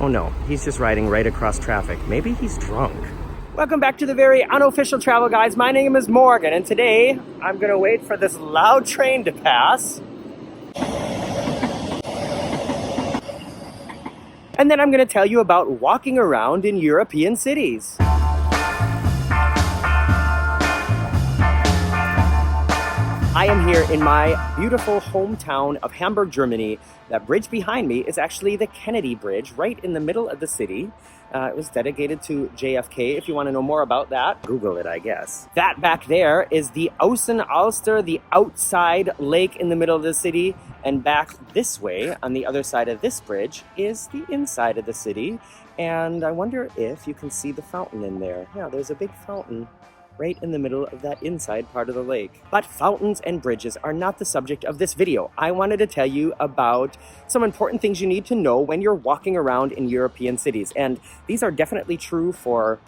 Oh no, he's just riding right across traffic. Maybe he's drunk. Welcome back to the very unofficial travel guys. My name is Morgan, and today I'm gonna wait for this loud train to pass. And then I'm gonna tell you about walking around in European cities. I am here in my beautiful hometown of Hamburg, Germany. That bridge behind me is actually the Kennedy Bridge, right in the middle of the city. It was dedicated to JFK. If you want to know more about that, Google it, I guess. That back there is the Außenalster, the outside lake in the middle of the city. And back this way, on the other side of this bridge, is the inside of the city. And I wonder if you can see the fountain in there. Yeah, there's a big fountain right in the middle of that inside part of the lake. But fountains and bridges are not the subject of this video. I wanted to tell you about some important things you need to know when you're walking around in European cities. And these are definitely true for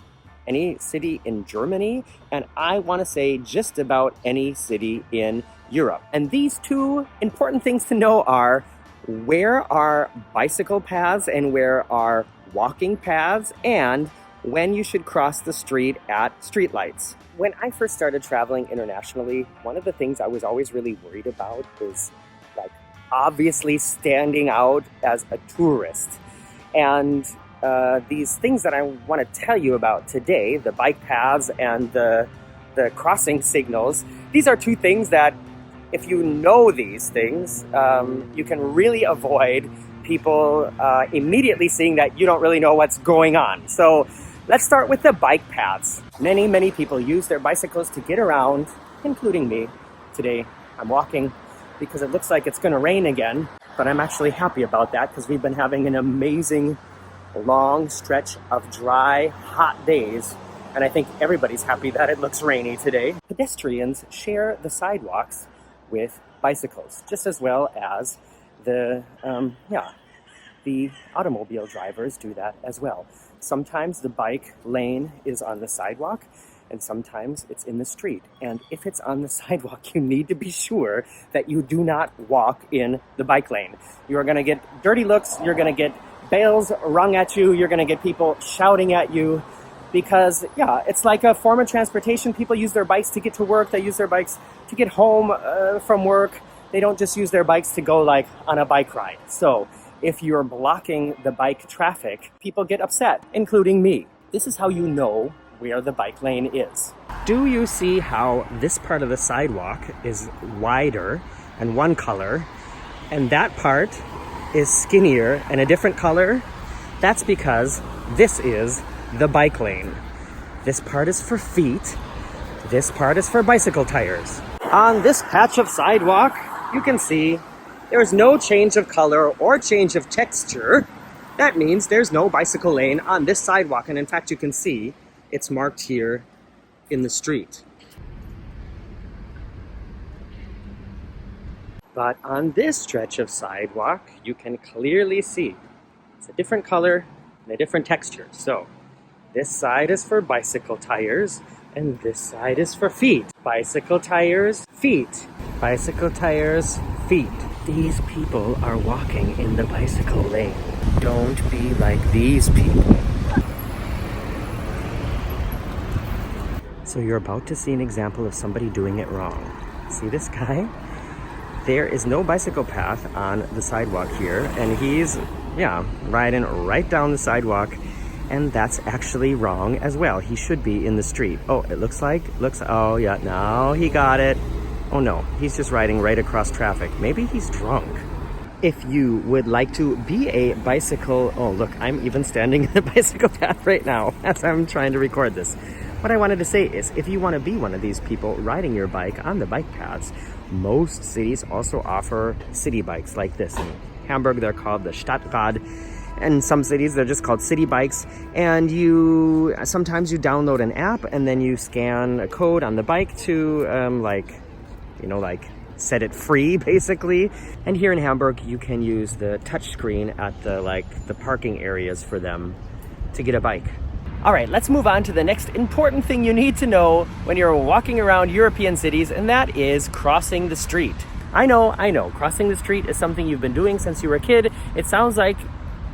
any city in Germany, and I want to say just about any city in Europe. And these two important things to know are where are bicycle paths and where are walking paths, and when you should cross the street at streetlights. When I first started traveling internationally, one of the things I was always really worried about is like obviously standing out as a tourist. And these things that I want to tell you about today, the bike paths and the crossing signals, these are two things that if you know these things, you can really avoid people immediately seeing that you don't really know what's going on. So let's start with the bike paths. Many people use their bicycles to get around, including me. Today, I'm walking because it looks like it's gonna rain again, but I'm actually happy about that because we've been having an amazing long stretch of dry, hot days, and I think everybody's happy that it looks rainy today. Pedestrians share the sidewalks with bicycles, just as well as the automobile drivers do that as well. Sometimes the bike lane is on the sidewalk and sometimes it's in the street. And if it's on the sidewalk, you need to be sure that you do not walk in the bike lane. You are gonna get dirty looks, you're gonna get bales rung at you, you're gonna get people shouting at you because it's like a form of transportation. People use their bikes to get to work, they use their bikes to get home from work. They don't just use their bikes to go like on a bike ride. So if you're blocking the bike traffic, people get upset, including me. This is how you know where the bike lane is. Do you see how this part of the sidewalk is wider and one color, and that part is skinnier and a different color? That's because this is the bike lane. This part is for feet, this part is for bicycle tires. On this patch of sidewalk, you can see there's no change of color or change of texture. That means there's no bicycle lane on this sidewalk. And in fact, you can see it's marked here in the street. But on this stretch of sidewalk, you can clearly see it's a different color and a different texture. So this side is for bicycle tires and this side is for feet. Bicycle tires, feet. Bicycle tires, feet. These people are walking in the bicycle lane. Don't be like these people. So you're about to see an example of somebody doing it wrong. See this guy? There is no bicycle path on the sidewalk here, and he's, riding right down the sidewalk, and that's actually wrong as well. He should be in the street. Oh, it oh yeah, now he got it. Oh no, he's just riding right across traffic. Maybe he's drunk. If you would like to be a bicycle, oh look, I'm even standing in the bicycle path right now as I'm trying to record this. What I wanted to say is, if you want to be one of these people riding your bike on the bike paths, most cities also offer city bikes like this. In Hamburg, they're called the Stadtrad. And some cities, they're just called city bikes. And sometimes you download an app and then you scan a code on the bike to set it free, basically. And here in Hamburg, you can use the touch screen at the parking areas for them to get a bike. All right, let's move on to the next important thing you need to know when you're walking around European cities, and that is crossing the street. I know, crossing the street is something you've been doing since you were a kid. It sounds like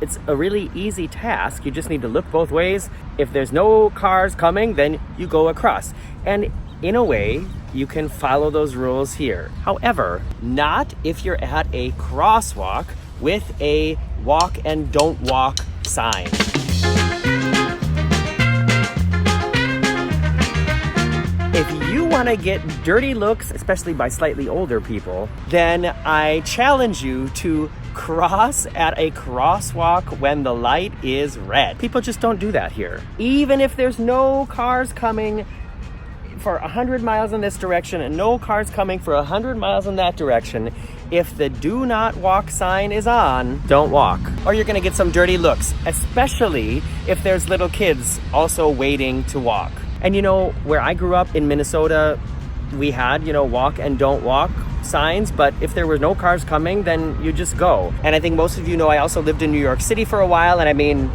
It's a really easy task. You just need to look both ways. If there's no cars coming, then you go across. And in a way, you can follow those rules here. However, not if you're at a crosswalk with a walk and don't walk sign. If you want to get dirty looks, especially by slightly older people, then I challenge you to cross at a crosswalk when the light is red. People just don't do that here. Even if there's no cars coming for 100 miles in this direction and no cars coming for 100 miles in that direction, if the do not walk sign is on, don't walk. Or you're gonna get some dirty looks, especially if there's little kids also waiting to walk. And you know, where I grew up in Minnesota, we had, walk and don't walk signs, but if there were no cars coming, then you just go. And I think most of you know I also lived in New York City for a while, and I mean,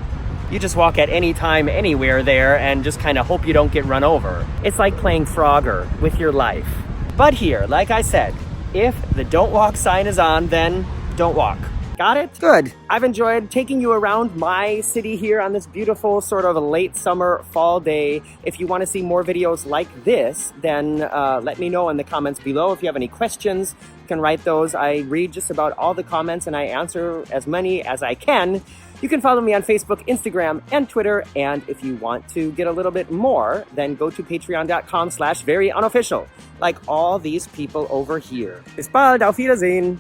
you just walk at any time, anywhere there, and just kind of hope you don't get run over. It's like playing Frogger with your life. But here, like I said, if the don't walk sign is on, then don't walk. Got it? Good. I've enjoyed taking you around my city here on this beautiful sort of a late summer fall day. If you want to see more videos like this, then let me know in the comments below. If you have any questions, you can write those. I read just about all the comments and I answer as many as I can. You can follow me on Facebook, Instagram, and Twitter. And if you want to get a little bit more, then go to patreon.com/veryunofficial, like all these people over here. Bis bald, auf Wiedersehen.